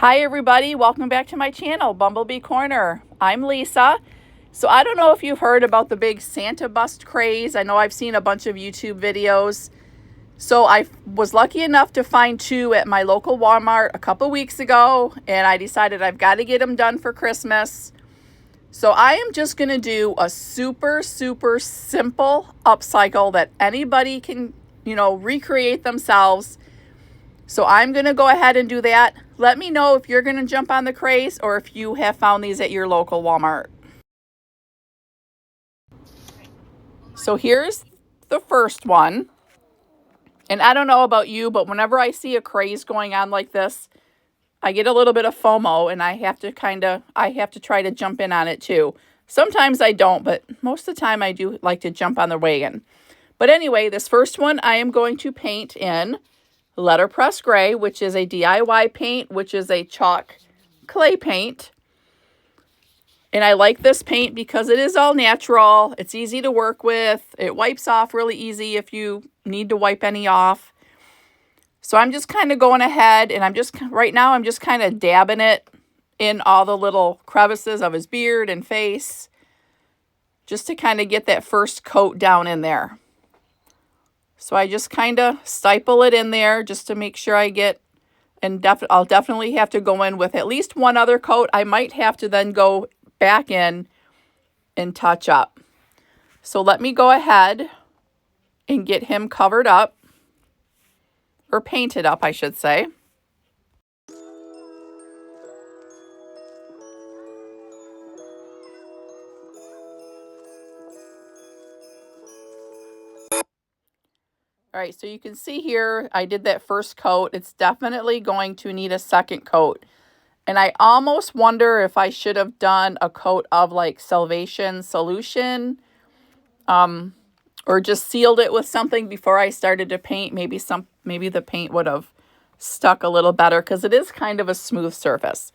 Hi everybody, welcome back to my channel, Bumblebee Corner. I'm Lisa. So I don't know if you've heard about the big Santa bust craze. I know I've seen a bunch of YouTube videos. So I was lucky enough to find two at my local Walmart a couple weeks ago, and I decided I've got to get them done for Christmas. So I am just going to do a super simple upcycle that anybody can, recreate themselves. So I'm going to go ahead and do that. Let me know if you're going to jump on the craze or if you have found these at your local Walmart. So here's the first one. And I don't know about you, but whenever I see a craze going on like this, I get a little bit of FOMO and I have to try to jump in on it too. Sometimes I don't, but most of the time I do like to jump on the wagon. But anyway, this first one I am going to paint in Letterpress Gray, which is a DIY paint, which is a chalk clay paint. And I like this paint because it is all natural. It's easy to work with. It wipes off really easy if you need to wipe any off. So I'm just kind of going ahead and right now I'm just kind of dabbing it in all the little crevices of his beard and face, just to kind of get that first coat down in there. So I just kind of stipple it in there just to make sure I get, and I'll definitely have to go in with at least one other coat. I might have to then go back in and touch up. So let me go ahead and get him covered up, or painted up, I should say. All right, so you can see here, I did that first coat. It's definitely going to need a second coat. And I almost wonder if I should have done a coat of like Salvation solution, or just sealed it with something before I started to paint. Maybe the paint would have stuck a little better because it is kind of a smooth surface.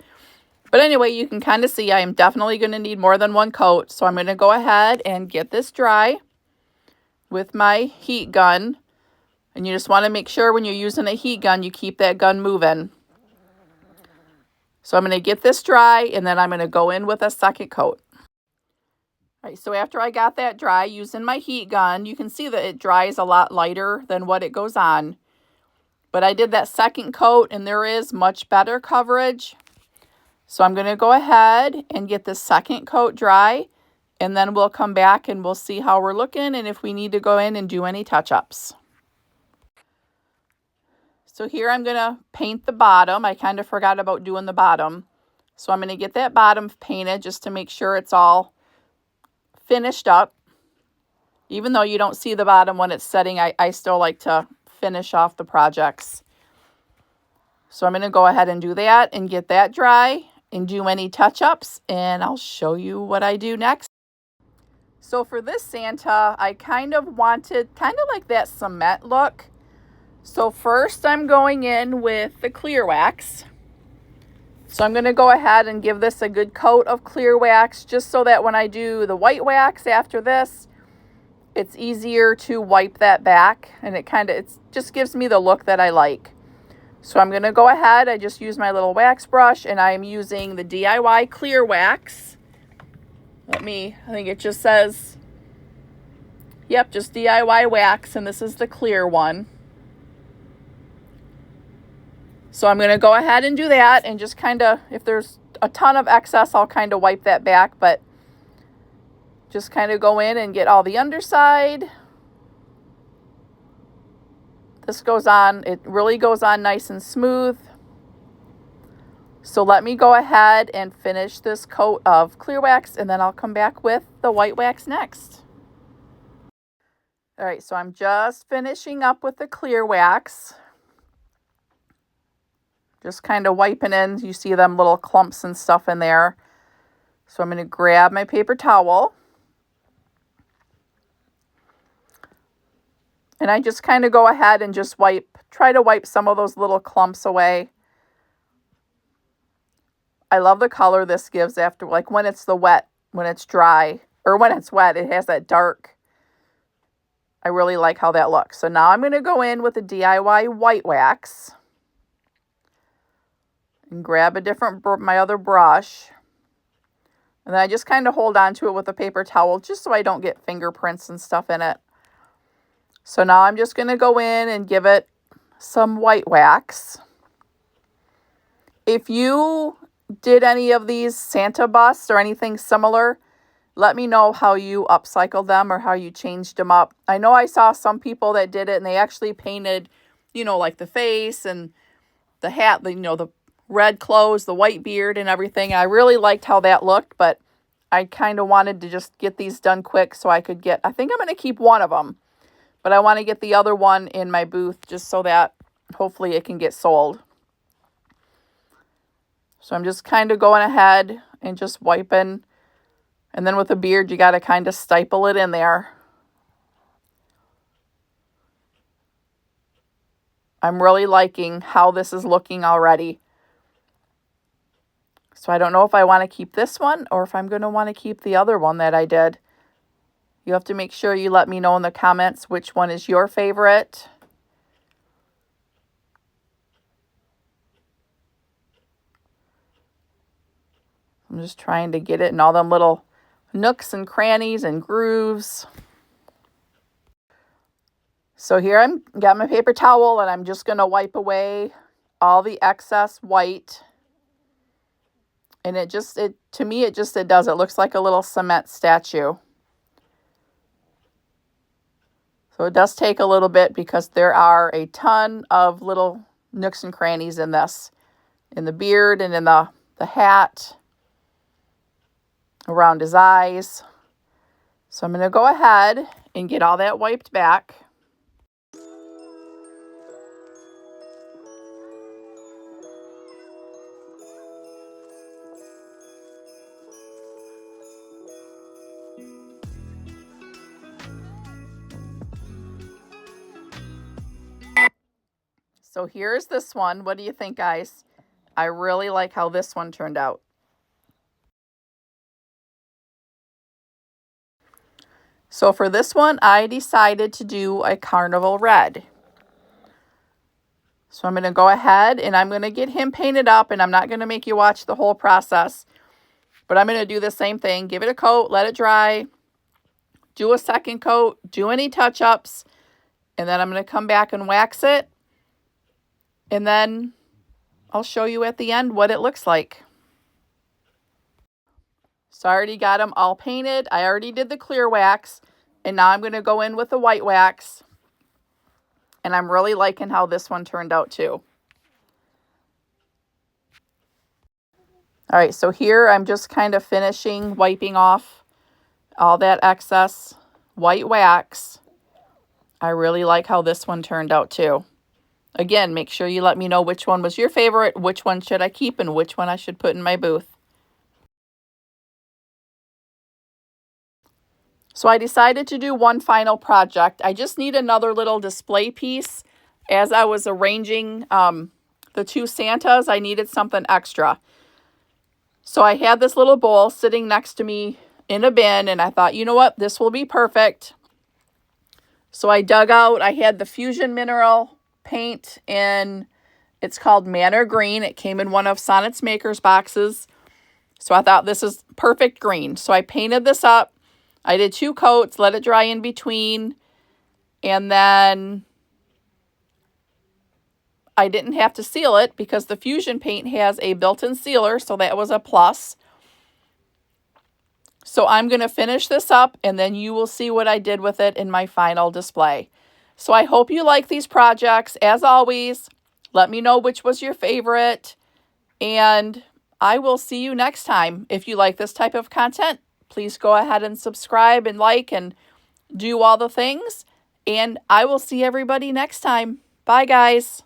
But anyway, you can kind of see I am definitely going to need more than one coat. So I'm going to go ahead and get this dry with my heat gun. And you just want to make sure when you're using a heat gun, you keep that gun moving. So I'm going to get this dry, and then I'm going to go in with a second coat. All right, so after I got that dry using my heat gun, you can see that it dries a lot lighter than what it goes on. But I did that second coat, and there is much better coverage. So I'm going to go ahead and get the second coat dry, and then we'll come back and we'll see how we're looking and if we need to go in and do any touch-ups. So here I'm going to paint the bottom. I kind of forgot about doing the bottom. So I'm going to get that bottom painted just to make sure it's all finished up. Even though you don't see the bottom when it's setting, I still like to finish off the projects. So I'm going to go ahead and do that and get that dry and do any touch-ups, and I'll show you what I do next. So for this Santa, I kind of wanted like that cement look. So first I'm going in with the clear wax. So I'm going to go ahead and give this a good coat of clear wax, just so that when I do the white wax after this, it's easier to wipe that back, and it just gives me the look that I like. So I'm going to go ahead, I just use my little wax brush, and I am using the DIY clear wax. I think it just says, yep, just DIY wax, and this is the clear one. So I'm going to go ahead and do that, and just kind of, if there's a ton of excess, I'll kind of wipe that back, but just kind of go in and get all the underside. This goes on, it really goes on nice and smooth. So let me go ahead and finish this coat of clear wax, and then I'll come back with the white wax next. All right, so I'm just finishing up with the clear wax. Just kind of wiping in. You see them little clumps and stuff in there. So I'm going to grab my paper towel. And I just kind of go ahead and just try to wipe some of those little clumps away. I love the color this gives after, like when it's dry, or when it's wet, it has that dark. I really like how that looks. So now I'm going to go in with the DIY white wax. And grab my other brush. And then I just kind of hold on to it with a paper towel just so I don't get fingerprints and stuff in it. So now I'm just going to go in and give it some white wax. If you did any of these Santa busts or anything similar, let me know how you upcycled them or how you changed them up. I know I saw some people that did it and they actually painted, like the face and the hat, the red clothes, the white beard and everything. I really liked how that looked, but I kind of wanted to just get these done quick so I could I think I'm going to keep one of them, but I want to get the other one in my booth just so that hopefully it can get sold. So I'm just kind of going ahead and just wiping. And then with a beard, you got to kind of staple it in there. I'm really liking how this is looking already. So I don't know if I want to keep this one or if I'm going to want to keep the other one that I did. You have to make sure you let me know in the comments which one is your favorite. I'm just trying to get it in all them little nooks and crannies and grooves. So here I'm got my paper towel and I'm just going to wipe away all the excess white. And it does. It looks like a little cement statue. So it does take a little bit because there are a ton of little nooks and crannies in this. In the beard and in the hat. Around his eyes. So I'm going to go ahead and get all that wiped back. So here's this one. What do you think, guys? I really like how this one turned out. So for this one, I decided to do a carnival red. So I'm going to go ahead and I'm going to get him painted up, and I'm not going to make you watch the whole process, but I'm going to do the same thing. Give it a coat, let it dry, do a second coat, do any touch-ups, and then I'm going to come back and wax it, and then I'll show you at the end what it looks like. So I already got them all painted. I already did the clear wax, and now I'm going to go in with the white wax. And I'm really liking how this one turned out too. All right, so here I'm just kind of finishing wiping off all that excess white wax. I really like how this one turned out too. Again, make sure you let me know which one was your favorite, which one should I keep, and which one I should put in my booth. So I decided to do one final project. I just need another little display piece. As I was arranging the two Santas, I needed something extra. So I had this little bowl sitting next to me in a bin, and I thought, you know what, this will be perfect. So I dug out, I had the Fusion Mineral paint in, it's called Manor Green. It came in one of Sonnet's Makers boxes. So I thought this is perfect green. So I painted this up. I did 2 coats, let it dry in between, and then I didn't have to seal it because the Fusion paint has a built-in sealer, so that was a plus. So I'm going to finish this up, and then you will see what I did with it in my final display. So I hope you like these projects. As always, let me know which was your favorite, and I will see you next time. If you like this type of content, please go ahead and subscribe and like and do all the things. And I will see everybody next time. Bye, guys.